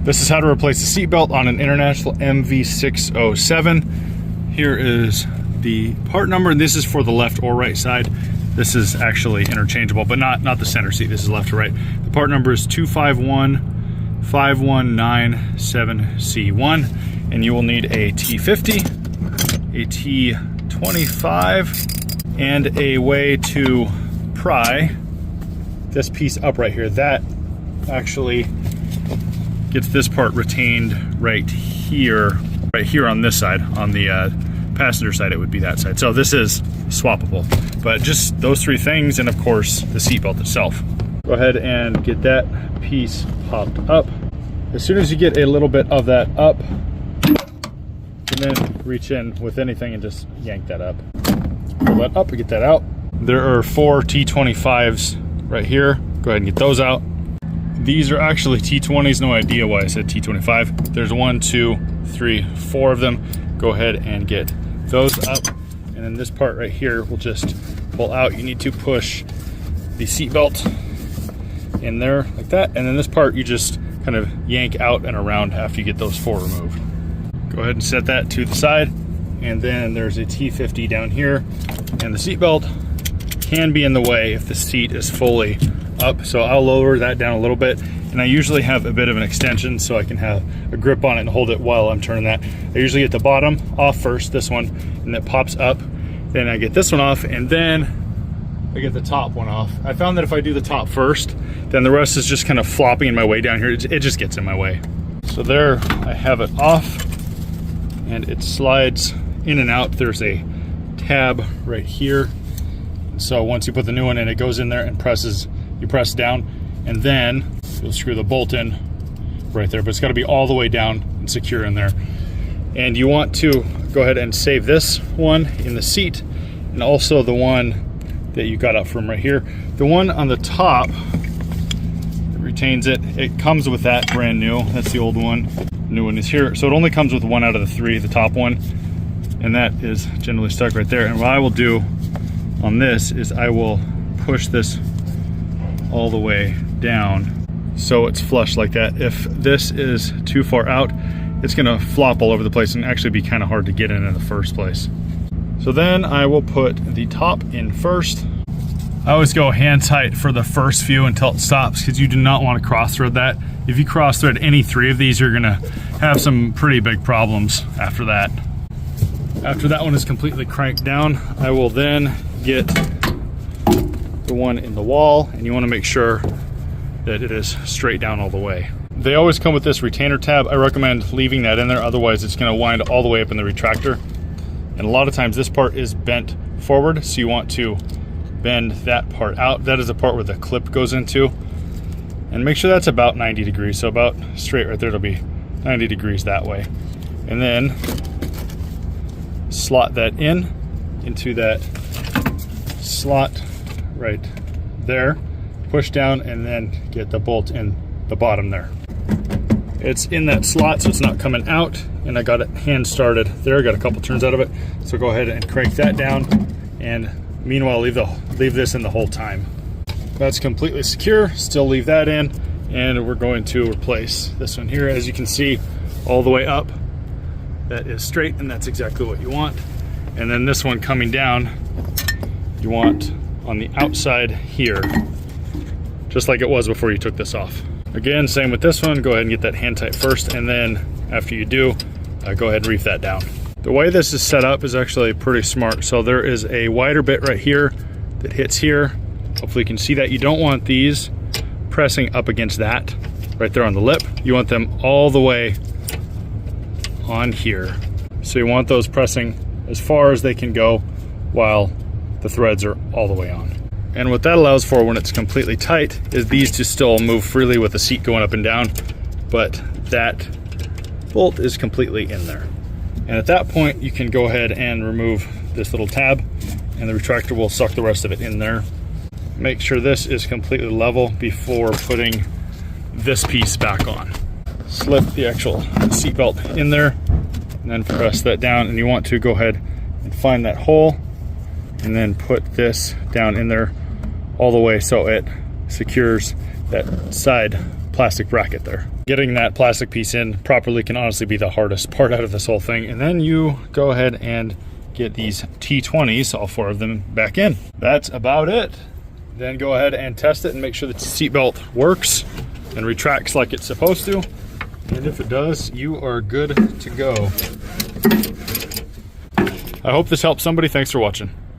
This is how to replace the seatbelt on an International MV607. Here is the part number, and this is for the left or right side. This is actually interchangeable, but not the center seat. This is left to right. The part number is 251597C1, and you will need a T50, a T25, and a way to pry this piece up right here. That actually gets this part retained right here on this side. On the passenger side, it would be that side. So this is swappable, but just those three things, and of course the seatbelt itself. Go ahead and get that piece popped up. As soon as you get a little bit of that up, and then reach in with anything and just yank that up. Pull that up and get that out. There are 4 T25s right here. Go ahead and get those out. These are actually T20s, no idea why I said T25. There's 1, 2, 3, 4 of them. Go ahead and get those up. And then this part right here will just pull out. You need to push the seatbelt in there like that. And then this part you just kind of yank out and around after you get those 4 removed. Go ahead and set that to the side. And then there's a T50 down here. And the seatbelt can be in the way if the seat is fully up, so I'll lower that down a little bit, and I usually have a bit of an extension so I can have a grip on it and hold it while I'm turning that. I usually get the bottom off first, this one, and it pops up. Then I get this one off, and then I get the top one off. I found that if I do the top first, then the rest is just kind of flopping in my way down here. It just gets in my way. So there, I have it off, and it slides in and out. There's a tab right here. So once you put the new one in, it goes in there and presses. You press down, and then you'll screw the bolt in right there, but it's got to be all the way down and secure in there. And you want to go ahead and save this one in the seat, and also the one that you got up from right here. The one on the top, it retains it. It comes with that brand new. That's the old one. The new one is here. So it only comes with 1 out of the 3, the top one, and that is generally stuck right there. And what I will do on this is I will push this all the way down so it's flush like that. If this is too far out, it's gonna flop all over the place and actually be kind of hard to get in the first place. So then I will put the top in first. I always go hand tight for the first few until it stops, because you do not want to cross thread that. If you cross thread any 3 of these, you're gonna have some pretty big problems after that. After that one is completely cranked down, I will then get the one in the wall, and you want to make sure that it is straight down all the way. They always come with this retainer tab. I recommend leaving that in there, otherwise it's going to wind all the way up in the retractor. And a lot of times this part is bent forward, so you want to bend that part out. That is the part where the clip goes into, and make sure that's about 90 degrees. So about straight right there, it'll be 90 degrees that way. And then slot that into that slot right there, push down, and then get the bolt in the bottom there. It's in that slot, so it's not coming out, and I got it hand started there. I got a couple turns out of it, so go ahead and crank that down, and meanwhile leave this in the whole time. That's completely secure. Still leave that in, and we're going to replace this one here. As you can see, all the way up, that is straight, and that's exactly what you want. And then this one coming down, you want on the outside here, just like it was before you took this off. Again, same with this one. Go ahead and get that hand tight first, and then after you do, go ahead and reef that down. The way this is set up is actually pretty smart. So there is a wider bit right here that hits here. Hopefully you can see that. You don't want these pressing up against that right there on the lip. You want them all the way on here. So you want those pressing as far as they can go while the threads are all the way on. And what that allows for when it's completely tight is these to still move freely with the seat going up and down, but that bolt is completely in there. And at that point, you can go ahead and remove this little tab, and the retractor will suck the rest of it in there. Make sure this is completely level before putting this piece back on. Slip the actual seat belt in there, and then press that down, and you want to go ahead and find that hole, and then put this down in there all the way so it secures that side plastic bracket there. Getting that plastic piece in properly can honestly be the hardest part out of this whole thing. And then you go ahead and get these T20s, all 4 of them, back in. That's about it. Then go ahead and test it and make sure the seatbelt works and retracts like it's supposed to. And if it does, you are good to go. I hope this helps somebody. Thanks for watching.